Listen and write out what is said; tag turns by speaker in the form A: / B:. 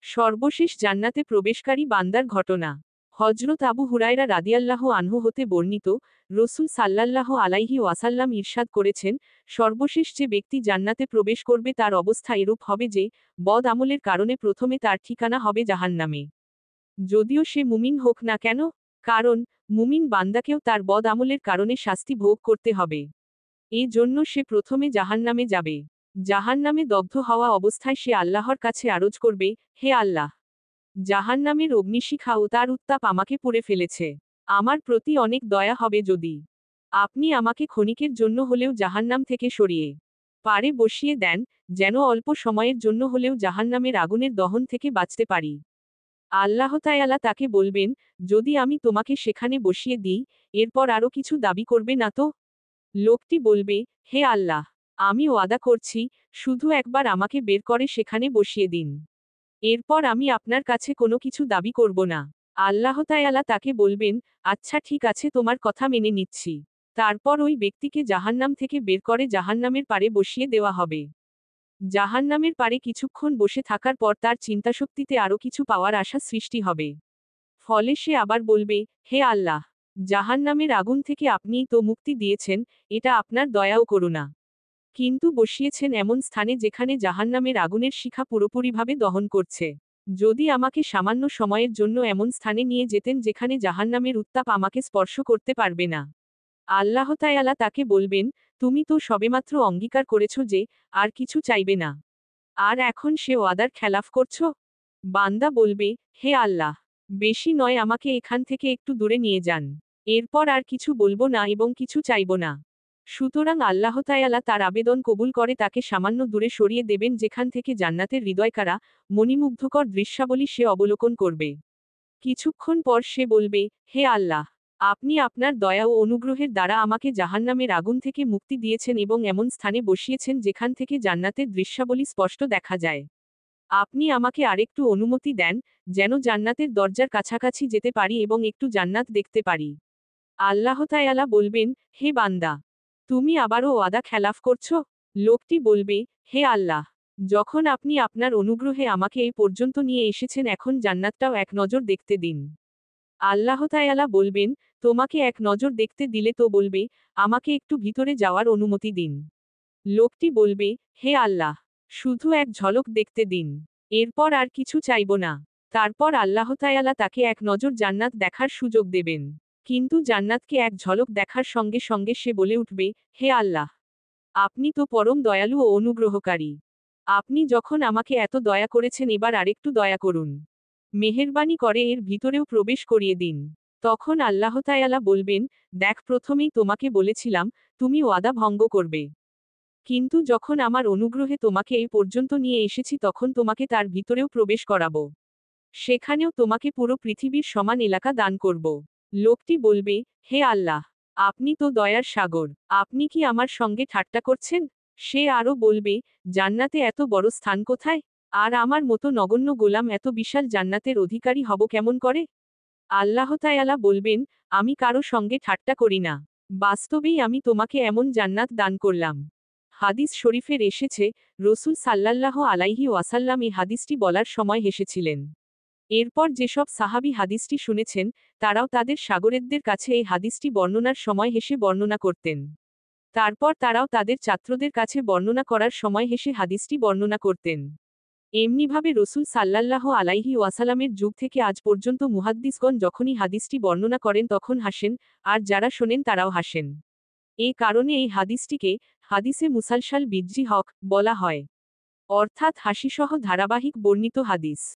A: সর্বশেষ জান্নাতে প্রবেশকারী বান্দার ঘটনা। হজরত আবু হুরায়রা রাদিয়াল্লাহু আনহু হতে বর্ণিত, রসূল সাল্লাল্লাহু আলাইহি ওয়াসাল্লাম ইরশাদ করেছেন, সর্বশেষ যে ব্যক্তি জান্নাতে প্রবেশ করবে তার অবস্থা এরূপ হবে যে, বদ আমলের কারণে প্রথমে তার ঠিকানা হবে জাহান্নামে। যদিও সে মুমিন হোক না কেন, কারণ মুমিন বান্দাকেও তার বদ আমলের কারণে শাস্তি ভোগ করতে হবে। এ জন্য সে প্রথমে জাহান্নামে যাবে। জাহান্নামে দগ্ধ হওয়া অবস্থায় সে আল্লাহর কাছে আরজ করবে, হে আল্লাহ! জাহান্নামের অগ্নিশিখা ও তার উত্তাপ আমাকে পুড়ে ফেলেছে। আমার প্রতি অনেক দয়া হবে যদি আপনি আমাকে ক্ষণিকের জন্য হলেও জাহান্নাম থেকে সরিয়ে পারে বসিয়ে দেন, যেন অল্প সময়ের জন্য হলেও জাহান্নামের আগুনের দহন থেকে বাঁচতে পারি। আল্লাহ তাআলা তাকে বলবেন, যদি আমি তোমাকে সেখানে বসিয়ে দিই, এরপর আরো কিছু দাবি করবে না তো? লোকটি বলবে, হে আল্লাহ! আমি ওয়াদা করছি, শুধু একবার আমাকে বের করে সেখানে বসিয়ে দিন। এরপর আমি আপনার কাছে কোনো কিছু দাবি করব না। আল্লাহ তাআলা তাকে বলবেন, আচ্ছা ঠিক আছে, তোমার কথা মেনে নিচ্ছি। তারপর ওই ব্যক্তিকে জাহান্নাম থেকে বের করে জাহান্নামের পারে বসিয়ে দেওয়া হবে। জাহান্নামের পারে কিছুক্ষণ বসে থাকার পর তার চিন্তাশক্তিতে আরো কিছু পাওয়ার আশা সৃষ্টি হবে। ফলে সে আবার বলবে, হে আল্লাহ! জাহান্নামের আগুন থেকে আপনিই তো মুক্তি দিয়েছেন, এটা আপনার দয়া ও করুণা। কিন্তু বসিয়েছেন এমন স্থানে যেখানে জাহান্নামের আগুনের শিখা পুরোপুরিভাবে দহন করছে। যদি আমাকে সামান্য সময়ের জন্য এমন স্থানে নিয়ে যেতেন যেখানে জাহান্নামের উত্তাপ আমাকে স্পর্শ করতে পারবে না। আল্লাহ তাআলা তাকে বলবেন, তুমি তো সবেমাত্র অঙ্গীকার করেছ যে, আর কিছু চাইবে না। আর এখন সে ওয়াদার খেলাফ করছ? বান্দা বলবে, হে আল্লাহ! বেশি নয়, আমাকে এখান থেকে একটু দূরে নিয়ে যান। এরপর আর কিছু বলবো না এবং কিছু চাইব না। সুতরাং আল্লাহ তাআলা তার আবেদন কবুল করে তাকে সামান্য দূরে সরিয়ে দেবেন যেখান থেকে জান্নাতের হৃদয়কাড়া, মণিমুগ্ধকর দৃশ্যাবলী সে অবলোকন করবে। কিছুক্ষণ পর সে বলবে, হে আল্লাহ! আপনি আপনার দয়া ও অনুগ্রহের দ্বারা আমাকে জাহান্নামের আগুন থেকে মুক্তি দিয়েছেন এবং এমন স্থানে বসিয়েছেন যেখান থেকে জান্নাতের দৃশ্যাবলী স্পষ্ট দেখা যায়। আপনি আমাকে আরেকটু অনুমতি দেন, যেন জান্নাতের দরজার কাছাকাছি যেতে পারি এবং একটু জান্নাত দেখতে পারি। আল্লাহ তাআলা বলবেন, হে বান্দা! তুমি আবারও ওয়াদা খেলাফ করছ? লোকটি বলবে, হে আল্লাহ! যখন আপনি আপনার অনুগ্রহে আমাকে এই পর্যন্ত নিয়ে এসেছেন, এখন জান্নাতটাও এক নজর দেখতে দিন। আল্লাহ তাআলা বলবেন, তোমাকে এক নজর দেখতে দিলে তো বলবে, আমাকে একটু ভিতরে যাওয়ার অনুমতি দিন। লোকটি বলবে, হে আল্লাহ! শুধু এক ঝলক দেখতে দিন। এরপর আর কিছু চাইব না। তারপর আল্লাহ তাআলা তাকে এক নজর জান্নাত দেখার সুযোগ দেবেন। কিন্তু জান্নাতকে এক ঝলক দেখার সঙ্গে সঙ্গে সে বলে উঠবে, হে আল্লাহ! আপনি তো পরম দয়ালু ও অনুগ্রহকারী। আপনি যখন আমাকে এত দয়া করেছেন, এবার আরেকটু দয়া করুন। মেহেরবানি করে এর ভিতরেও প্রবেশ করিয়ে দিন। তখন আল্লাহ তাআলা বলবেন, দেখ, প্রথমেই তোমাকে বলেছিলাম, তুমি ওয়াদা ভঙ্গ করবে। কিন্তু যখন আমার অনুগ্রহে তোমাকে এই পর্যন্ত নিয়ে এসেছি, তখন তোমাকে তার ভিতরেও প্রবেশ করাবো। সেখানেও তোমাকে পুরো পৃথিবীর সমান এলাকা দান করব। লোকটি বলবে, হে আল্লাহ! আপনি তো দয়ার সাগর। আপনি কি আমার সঙ্গে ঠাট্টা করছেন? সে আরো বলবে, জান্নাতে এত বড় স্থান কোথায়? আর আমার মতো নগণ্য গোলাম এত বিশাল জান্নাতের অধিকারী হব কেমন করে? আল্লাহ তাআলা বলবেন, আমি কারো সঙ্গে ঠাট্টা করি না। বাস্তবেই আমি তোমাকে এমন জান্নাত দান করলাম। হাদিস শরীফের এসেছে, রসূল সাল্লাল্লাহু আলাইহি ওয়াসাল্লাম এই হাদিসটি বলার সময় হেসেছিলেন। এরপর যেসব সাহাবী হাদিসটি শুনেছেন, তারাও তাদের সাগরেদদের কাছে এই হাদিসটি বর্ণনার সময় হেসে বর্ণনা করতেন। তারপর তারাও তাদের ছাত্রদের কাছে বর্ণনা করার সময় হেসে হাদিসটি বর্ণনা করতেন। এমনিভাবে রসূল সাল্লাল্লাহু আলাইহি ওয়াসাল্লামের যুগ থেকে আজ পর্যন্ত মুহাদ্দিসগণ যখনই হাদিসটি বর্ণনা করেন তখন হাসেন, আর যারা শোনেন তারাও হাসেন। এ কারণে এই হাদিসটিকে হাদিসে মুসালসাল বিজ্জি হক বলা হয়। অর্থাৎ হাসিসহ ধারাবাহিক বর্ণিত হাদিস।